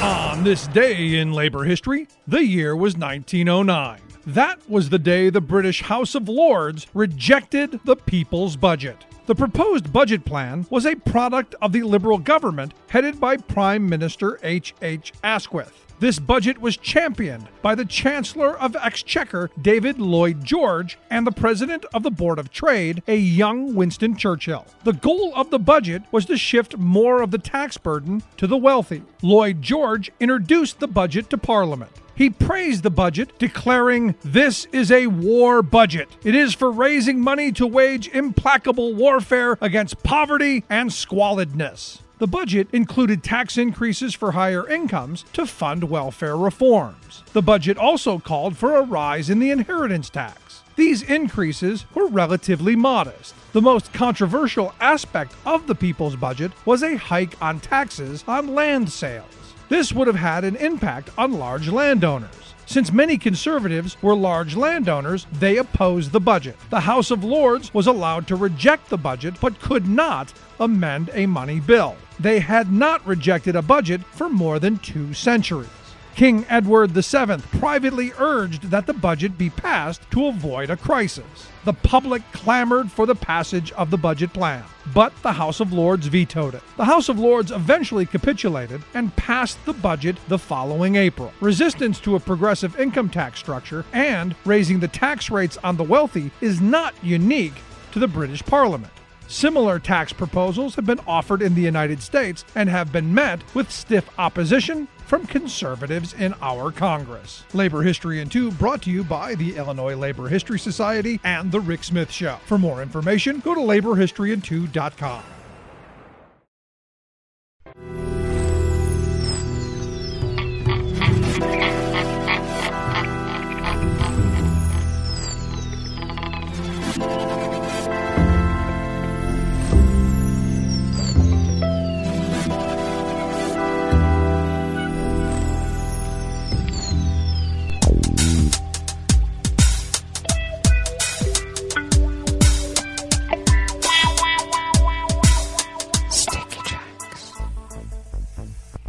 On this day in labor history, the year was 1909. That was the day the British House of Lords rejected the People's Budget. The proposed budget plan was a product of the Liberal government headed by Prime Minister H.H. Asquith. This budget was championed by the Chancellor of Exchequer, David Lloyd George, and the President of the Board of Trade, a young Winston Churchill. The goal of the budget was to shift more of the tax burden to the wealthy. Lloyd George introduced the budget to Parliament. He praised the budget, declaring, "This is a war budget. It is for raising money to wage implacable warfare against poverty and squalidness." The budget included tax increases for higher incomes to fund welfare reforms. The budget also called for a rise in the inheritance tax. These increases were relatively modest. The most controversial aspect of the people's budget was a hike on taxes on land sales. This would have had an impact on large landowners. Since many conservatives were large landowners, they opposed the budget. The House of Lords was allowed to reject the budget, but could not amend a money bill. They had not rejected a budget for more than 2 centuries. King Edward VII privately urged that the budget be passed to avoid a crisis. The public clamored for the passage of the budget plan, but the House of Lords vetoed it. The House of Lords eventually capitulated and passed the budget the following April. Resistance to a progressive income tax structure and raising the tax rates on the wealthy is not unique to the British Parliament. Similar tax proposals have been offered in the United States and have been met with stiff opposition from conservatives in our Congress. Labor History in 2 brought to you by the Illinois Labor History Society and The Rick Smith Show. For more information, go to laborhistoryin2.com.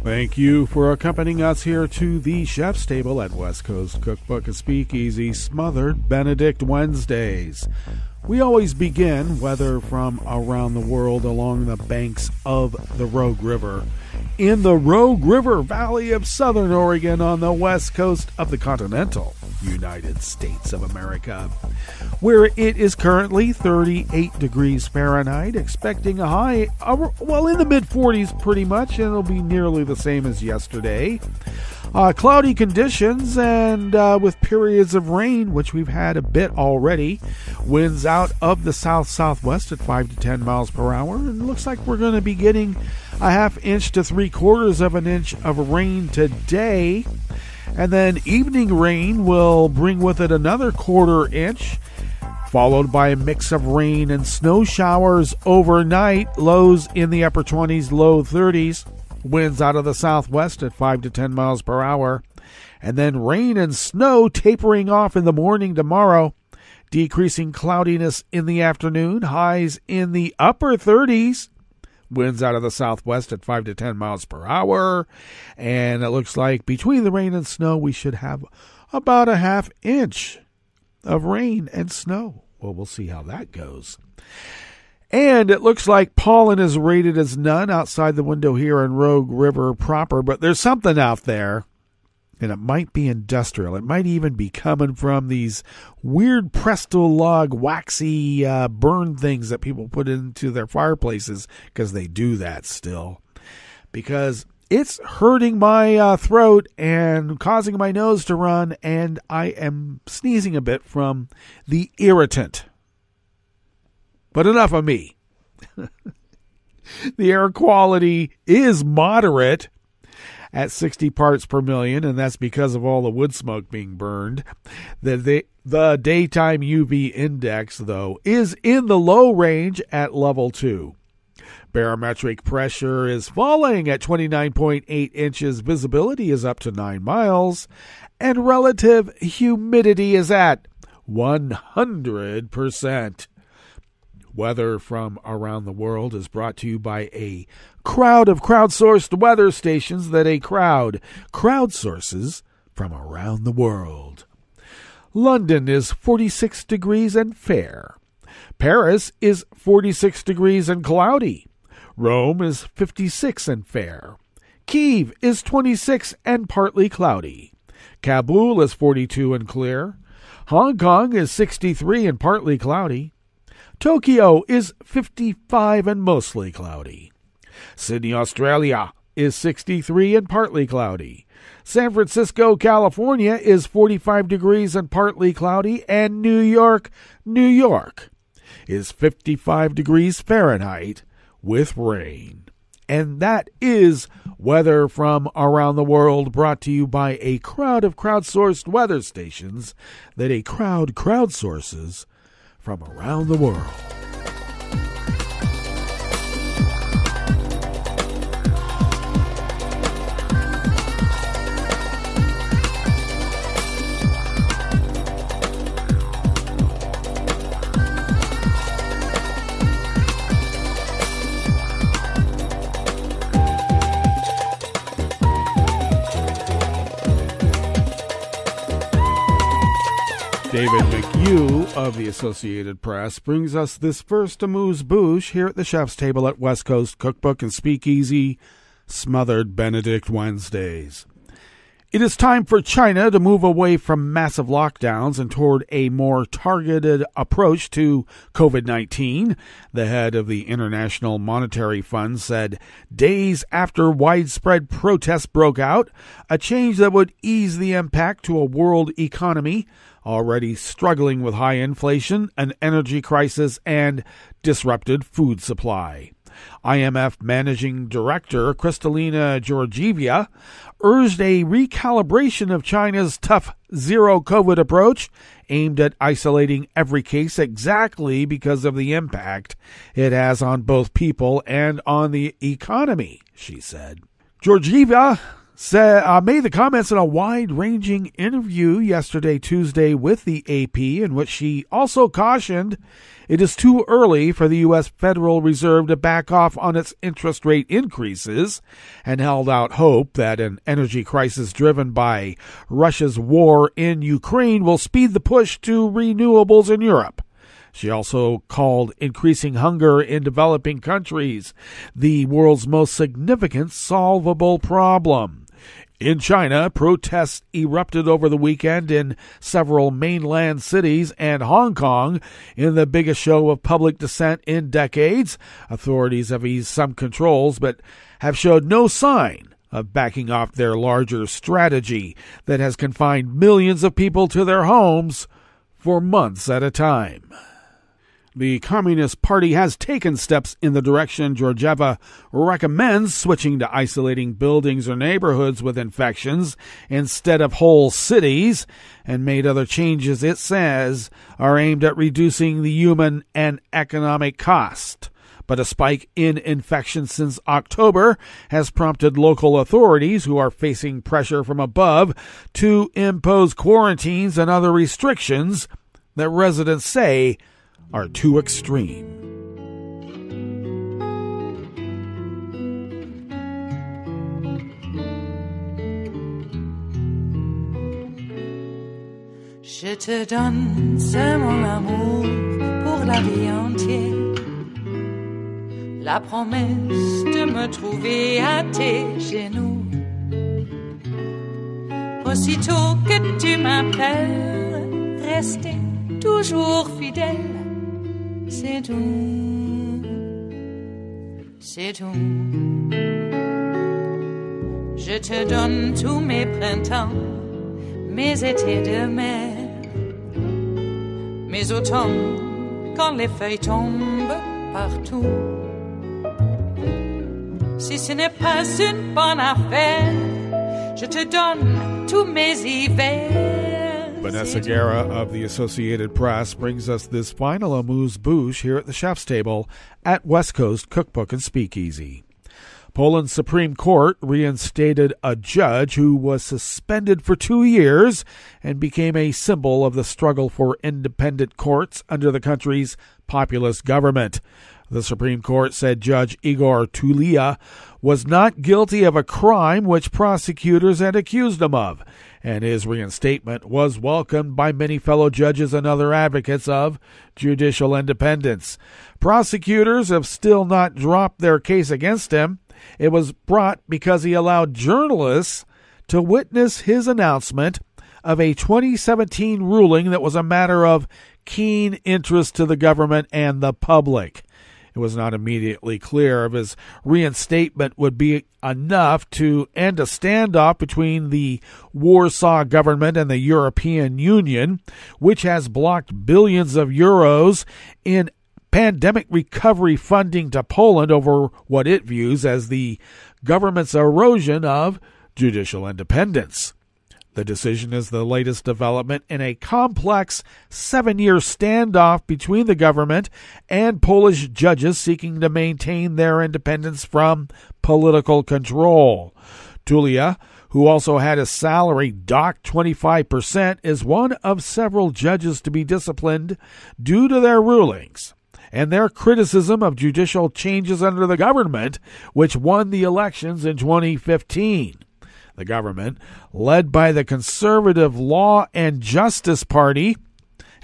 Thank you for accompanying us here to the chef's table at West Coast Cookbook Speakeasy, Smothered Benedict Wednesdays. We always begin, whether from around the world, along the banks of the Rogue River, in the Rogue River Valley of Southern Oregon on the west coast of the continental United States of America, where it is currently 38 degrees Fahrenheit, expecting a high, in the mid-40s pretty much, and it'll be nearly the same as yesterday. Cloudy conditions and with periods of rain, which we've had a bit already. Winds out of the south-southwest at 5 to 10 miles per hour. And it looks like we're going to be getting a half inch to 3/4 of an inch of rain today. And then evening rain will bring with it another 1/4 inch, followed by a mix of rain and snow showers overnight. Lows in the upper 20s, low 30s. Winds out of the southwest at 5 to 10 miles per hour. And then rain and snow tapering off in the morning tomorrow. Decreasing cloudiness in the afternoon. Highs in the upper 30s. Winds out of the southwest at 5 to 10 miles per hour. And it looks like between the rain and snow, we should have about a half inch of rain and snow. Well, we'll see how that goes. And it looks like pollen is rated as none outside the window here in Rogue River proper, but there's something out there, and it might be industrial. It might even be coming from these weird Presto log waxy burn things that people put into their fireplaces, because they do that still. Because it's hurting my throat and causing my nose to run, and I am sneezing a bit from the irritant. But enough of me. The air quality is moderate at 60 parts per million, and that's because of all the wood smoke being burned. The daytime UV index, though, is in the low range at level 2. Barometric pressure is falling at 29.8 inches. Visibility is up to 9 miles. And relative humidity is at 100%. Weather from around the world is brought to you by a crowd of crowdsourced weather stations that a crowd crowdsources from around the world. London is 46 degrees and fair. Paris is 46 degrees and cloudy. Rome is 56 and fair. Kyiv is 26 and partly cloudy. Kabul is 42 and clear. Hong Kong is 63 and partly cloudy. Tokyo is 55 and mostly cloudy. Sydney, Australia is 63 and partly cloudy. San Francisco, California is 45 degrees and partly cloudy. And New York, New York is 55 degrees Fahrenheit with rain. And that is weather from around the world, brought to you by a crowd of crowdsourced weather stations that a crowd crowdsources from around the world. David McHugh of the Associated Press brings us this first amuse-bouche here at the chef's table at West Coast Cookbook and Speakeasy, Smothered Benedict Wednesdays. It is time for China to move away from massive lockdowns and toward a more targeted approach to COVID-19, the head of the International Monetary Fund said days after widespread protests broke out, a change that would ease the impact to a world economy already struggling with high inflation, an energy crisis, and disrupted food supply. IMF Managing Director Kristalina Georgieva urged a recalibration of China's tough zero-COVID approach aimed at isolating every case exactly because of the impact it has on both people and on the economy, she said. Georgieva made the comments in a wide-ranging interview yesterday, Tuesday, with the AP, in which she also cautioned it is too early for the U.S. Federal Reserve to back off on its interest rate increases and held out hope that an energy crisis driven by Russia's war in Ukraine will speed the push to renewables in Europe. She also called increasing hunger in developing countries the world's most significant solvable problem. In China, protests erupted over the weekend in several mainland cities and Hong Kong in the biggest show of public dissent in decades. Authorities have eased some controls but have showed no sign of backing off their larger strategy that has confined millions of people to their homes for months at a time. The Communist Party has taken steps in the direction Georgieva recommends, switching to isolating buildings or neighborhoods with infections instead of whole cities, and made other changes, it says, are aimed at reducing the human and economic cost. But a spike in infections since October has prompted local authorities, who are facing pressure from above, to impose quarantines and other restrictions that residents say are too extreme. Je te donne c'est mon amour pour la vie entière, la promesse de me trouver à tes genoux. Aussitôt que tu m'appelles, rester toujours fidèle. C'est tout, c'est tout. Je te donne tous mes printemps, mes étés de mer, mes automnes quand les feuilles tombent partout. Si ce n'est pas une bonne affaire, je te donne tous mes hivers. Vanessa Guerra of the Associated Press brings us this final amuse-bouche here at the chef's table at West Coast Cookbook and Speakeasy. Poland's Supreme Court reinstated a judge who was suspended for 2 years and became a symbol of the struggle for independent courts under the country's populist government. The Supreme Court said Judge Igor Tulia was not guilty of a crime which prosecutors had accused him of, and his reinstatement was welcomed by many fellow judges and other advocates of judicial independence. Prosecutors have still not dropped their case against him. It was brought because he allowed journalists to witness his announcement of a 2017 ruling that was a matter of keen interest to the government and the public. It was not immediately clear if his reinstatement would be enough to end a standoff between the Warsaw government and the European Union, which has blocked billions of euros in pandemic recovery funding to Poland over what it views as the government's erosion of judicial independence. The decision is the latest development in a complex 7-year standoff between the government and Polish judges seeking to maintain their independence from political control. Tulia, who also had his salary docked 25%, is one of several judges to be disciplined due to their rulings and their criticism of judicial changes under the government, which won the elections in 2015. The government, led by the Conservative Law and Justice Party,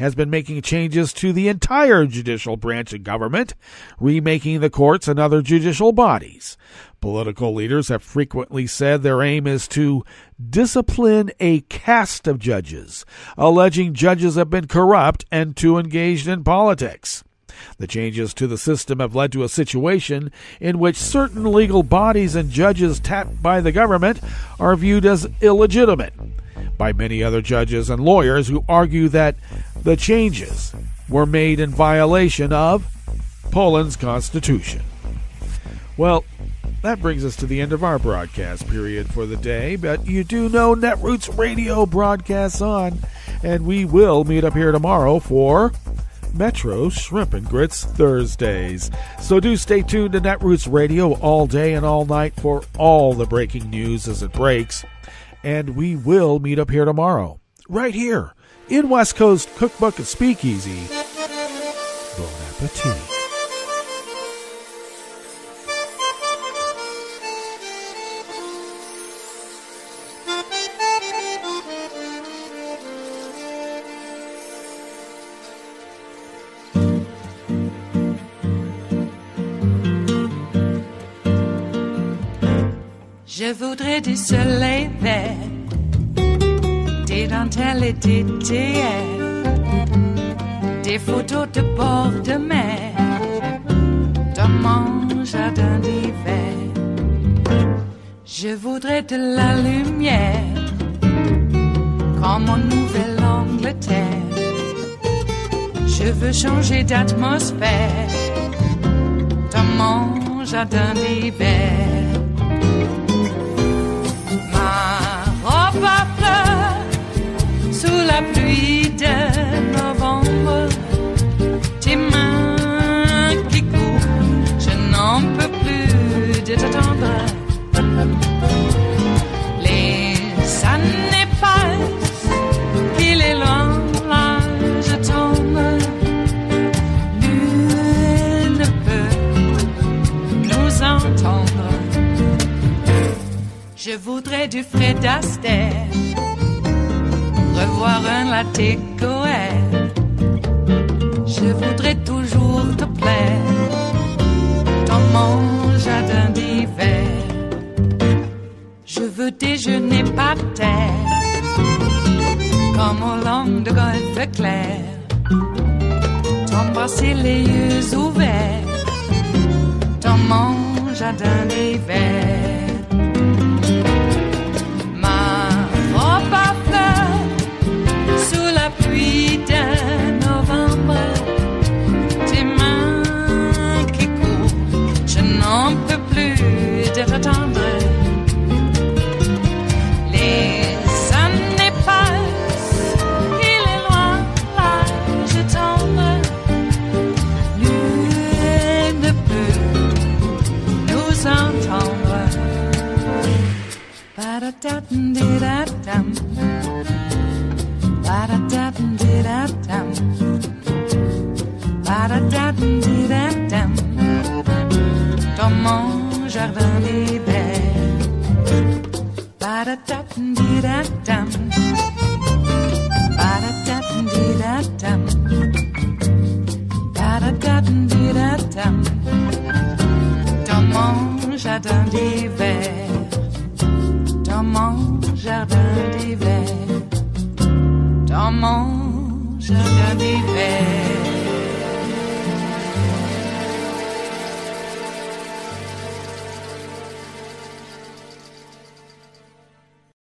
has been making changes to the entire judicial branch of government, remaking the courts and other judicial bodies. Political leaders have frequently said their aim is to discipline a caste of judges, alleging judges have been corrupt and too engaged in politics. The changes to the system have led to a situation in which certain legal bodies and judges tapped by the government are viewed as illegitimate by many other judges and lawyers who argue that the changes were made in violation of Poland's constitution. Well, that brings us to the end of our broadcast period for the day, but you do know Netroots Radio broadcasts on, and we will meet up here tomorrow for Metro Shrimp and Grits Thursdays. So do stay tuned to Netroots Radio all day and all night for all the breaking news as it breaks, and we will meet up here tomorrow, right here in West Coast Cookbook and Speakeasy. Bon appetit. Je voudrais du soleil vert, des dentelles et des théières, des photos de bord de mer, dans mon jardin d'hiver. Je voudrais de la lumière, comme en Nouvelle-Angleterre. Je veux changer d'atmosphère, dans mon jardin d'hiver. À fleurs, sous la pluie de novembre, tes mains qui courent, je n'en peux plus de t'attendre. Les années passent, il est loin, là je tombe. Nul ne peut nous entendre. Je voudrais du Fred Astaire, revoir un latte Goer. Je voudrais toujours te plaire dans mon jardin d'hiver. Je veux déjeuner par terre, comme au long de golfe clair, t'embrasser les yeux ouverts dans mon jardin d'hiver. Pluie de novembre, tes mains qui courent, je n'en peux plus de t'attendre. Les années passent, il est loin, là je tombe. Nul ne peut nous entendre. Ba-da-da-dum-di-da-dum. Ba-da-da-dum-di-da-dum. Ba-da-da-dum-di-da-dum. Dans mon jardin d'hiver. Ba-da-da-dum-di-da-dum. Ba-da-da-dum-di-da-dum. Ba-da-da-dum-di-da-dum. Dans mon jardin d'hiver. Dans mon jardin d'hiver. Dans mon jardin d'hiver.